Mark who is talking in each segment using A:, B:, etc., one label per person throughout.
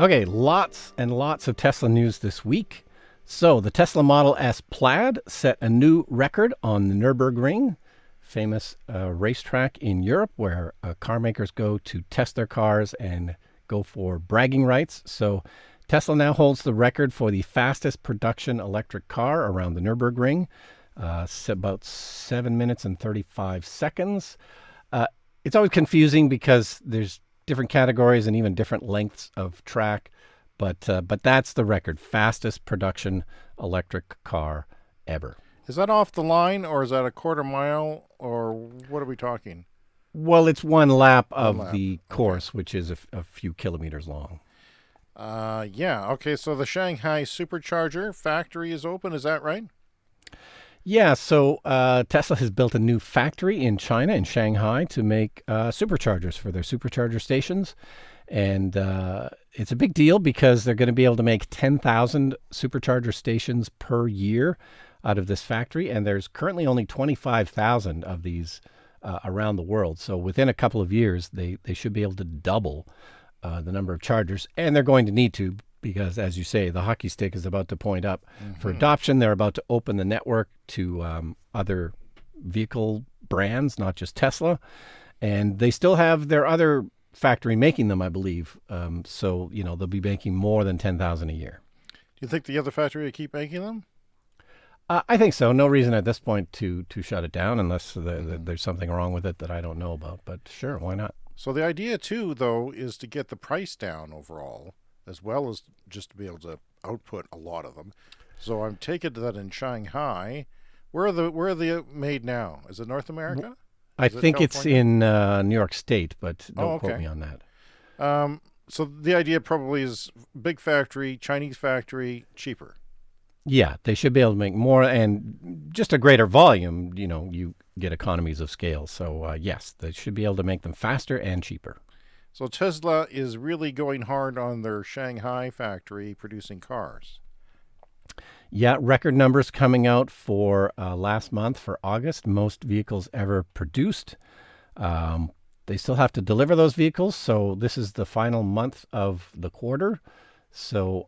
A: Okay, lots and lots of Tesla news this week. So the Tesla Model S Plaid set a new record on the Nürburgring, famous racetrack in Europe where car makers go to test their cars and go for bragging rights. So Tesla now holds the record for the fastest production electric car around the Nürburgring, about 7 minutes and 35 seconds. It's always confusing because there's different categories and even different lengths of track, but that's the record, fastest production electric car ever.
B: Is that off the line, or is that a quarter mile, or what are we talking?
A: Well, it's one lap of the course, which is a few kilometers long.
B: Yeah. Okay. So the Shanghai Supercharger factory is open. Is that right?
A: Yeah, so Tesla has built a new factory in China, in Shanghai, to make superchargers for their supercharger stations. And it's a big deal because they're going to be able to make 10,000 supercharger stations per year out of this factory. And there's currently only 25,000 of these around the world. So within a couple of years, they should be able to double the number of chargers. And they're going to need to, because, as you say, the hockey stick is about to point up for adoption. They're about to open the network to other vehicle brands, not just Tesla. And they still have their other factory making them, I believe. So, they'll be making more than 10,000 a year.
B: Do you think the other factory will keep making them?
A: I think so. No reason at this point to shut it down unless there's something wrong with it that I don't know about. But sure, why not?
B: So the idea, too, though, is to get the price down overall, as well as just to be able to output a lot of them. So I'm taking that in Shanghai. Where are they made now? Is it North America?
A: I think it's in New York State, but don't quote me on that.
B: So the idea probably is big factory, Chinese factory, cheaper.
A: Yeah, they should be able to make more and just a greater volume. You get economies of scale. So yes, they should be able to make them faster and cheaper.
B: So Tesla is really going hard on their Shanghai factory producing cars.
A: Yeah, record numbers coming out for last month for August, most vehicles ever produced. They still have to deliver those vehicles, so this is the final month of the quarter. So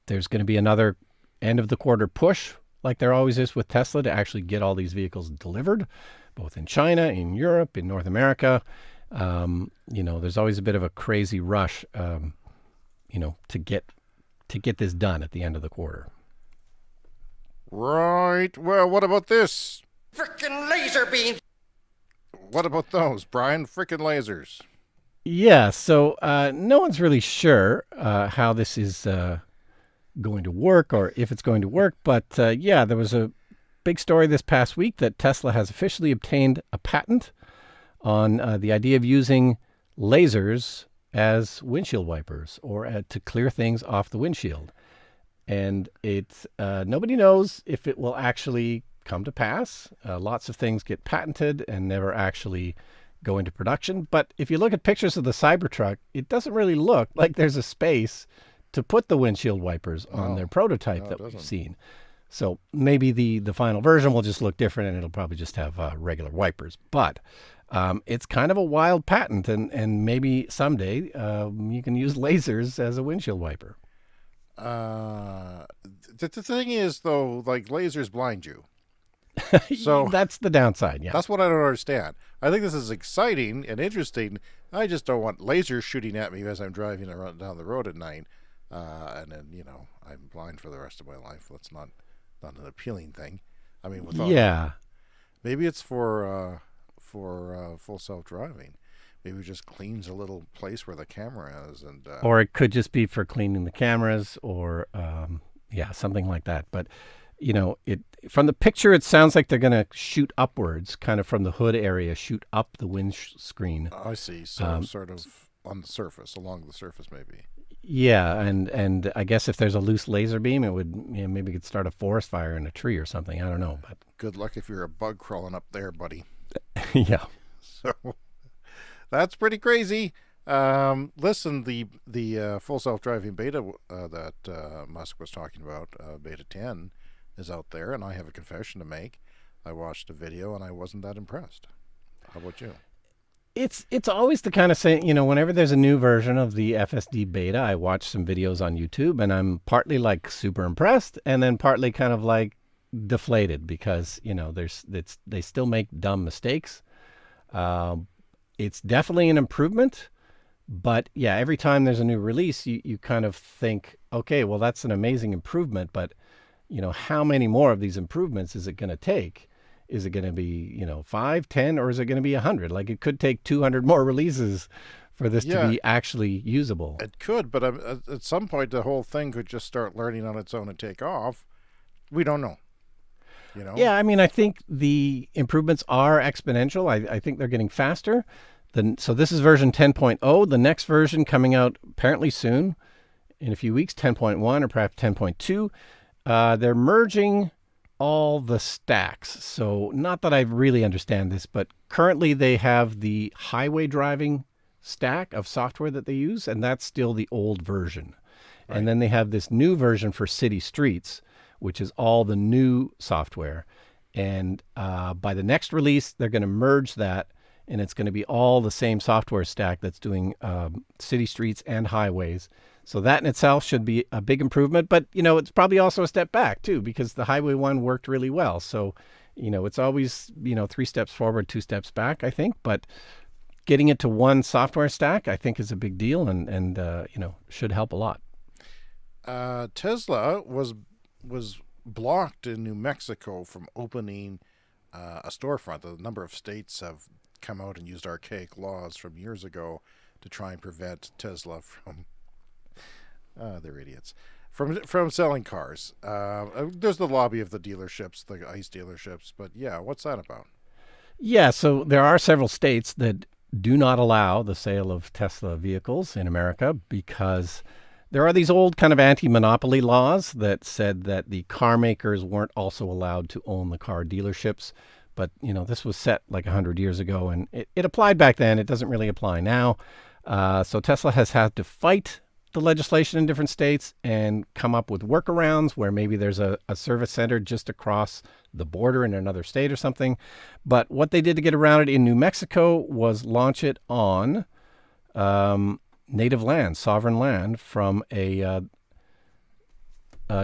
A: there's going to be another end of the quarter push, like there always is with Tesla, to actually get all these vehicles delivered, both in China, in Europe, in North America. There's always a bit of a crazy rush, to get this done at the end of the quarter.
B: Right. Well, what about this?
C: Frickin' laser beams!
B: What about those, Brian? Frickin' lasers.
A: Yeah, so no one's really sure how this is going to work or if it's going to work. But there was a big story this past week that Tesla has officially obtained a patent on the idea of using lasers as windshield wipers or to clear things off the windshield. And it's nobody knows if it will actually come to pass. Lots of things get patented and never actually go into production. But if you look at pictures of the Cybertruck, it doesn't really look like there's a space to put the windshield wipers on their prototype that we've seen. So maybe the final version will just look different and it'll probably just have regular wipers. But it's kind of a wild patent, and maybe someday you can use lasers as a windshield wiper.
B: The thing is, though, like lasers blind you. So
A: that's the downside, yeah.
B: That's what I don't understand. I think this is exciting and interesting. I just don't want lasers shooting at me as I'm driving around down the road at night. And then, I'm blind for the rest of my life. That's not an appealing thing. I mean, maybe it's for full self-driving. Maybe it just cleans a little place where the camera is,
A: or it could just be for cleaning the cameras, or something like that. But from the picture, it sounds like they're going to shoot upwards, kind of from the hood area, shoot up the windscreen.
B: I see. So sort of on the surface, along the surface, maybe.
A: Yeah, and I guess if there's a loose laser beam, it would maybe it could start a forest fire in a tree or something. I don't know, but
B: good luck if you're a bug crawling up there, buddy.
A: Yeah.
B: So that's pretty crazy. Listen, the full self-driving beta that Musk was talking about, Beta 10, is out there, and I have a confession to make. I watched a video and I wasn't that impressed. How about you?
A: It's always the kind of thing, whenever there's a new version of the FSD Beta, I watch some videos on YouTube and I'm partly like super impressed and then partly kind of like deflated because, they still make dumb mistakes. It's definitely an improvement, but yeah, every time there's a new release, you kind of think, okay, well, that's an amazing improvement, but how many more of these improvements is it going to take? Is it going to be, 5, 10, or is it going to be 100? Like it could take 200 more releases for this to be actually usable.
B: It could, but at some point the whole thing could just start learning on its own and take off. We don't know.
A: Yeah, I mean, I think the improvements are exponential. I think they're getting faster. So this is version 10.0. The next version coming out apparently soon, in a few weeks, 10.1 or perhaps 10.2. They're merging all the stacks. So not that I really understand this, but currently they have the highway driving stack of software that they use, and that's still the old version. Right. And then they have this new version for city streets, which is all the new software. And by the next release, they're going to merge that, and it's going to be all the same software stack that's doing city streets and highways. So that in itself should be a big improvement. But, it's probably also a step back, too, because the highway one worked really well. So, it's always, 3 steps forward, 2 steps back, I think. But getting it to one software stack, I think, is a big deal and should help a lot.
B: Tesla was blocked in New Mexico from opening a storefront. A number of states have come out and used archaic laws from years ago to try and prevent Tesla from they're idiots from selling cars. There's the lobby of the dealerships, the ICE dealerships, but yeah, what's that about?
A: Yeah, so there are several states that do not allow the sale of Tesla vehicles in America because there are these old kind of anti-monopoly laws that said that the car makers weren't also allowed to own the car dealerships. But, this was set like 100 years ago, and it applied back then. It doesn't really apply now. So Tesla has had to fight the legislation in different states and come up with workarounds where maybe there's a service center just across the border in another state or something. But what they did to get around it in New Mexico was launch it on native land, sovereign land from a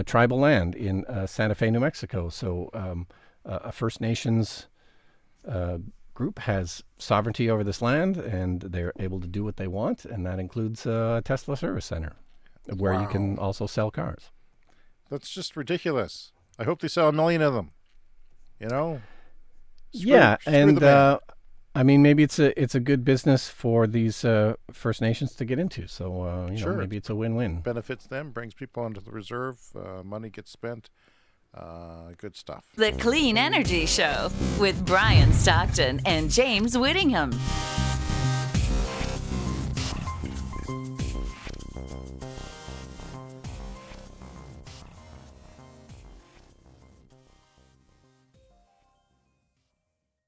A: tribal land in Santa Fe, New Mexico. So a First Nations group has sovereignty over this land, and they're able to do what they want, and that includes a Tesla service center where you can also sell cars.
B: That's just ridiculous. I hope they sell 1 million of them.
A: I mean, maybe it's a good business for these First Nations to get into. So
B: sure.
A: Maybe it's a win-win.
B: Benefits them, brings people into the reserve, money gets spent. Good stuff.
D: The Clean Energy Show with Brian Stockton and James Whittingham.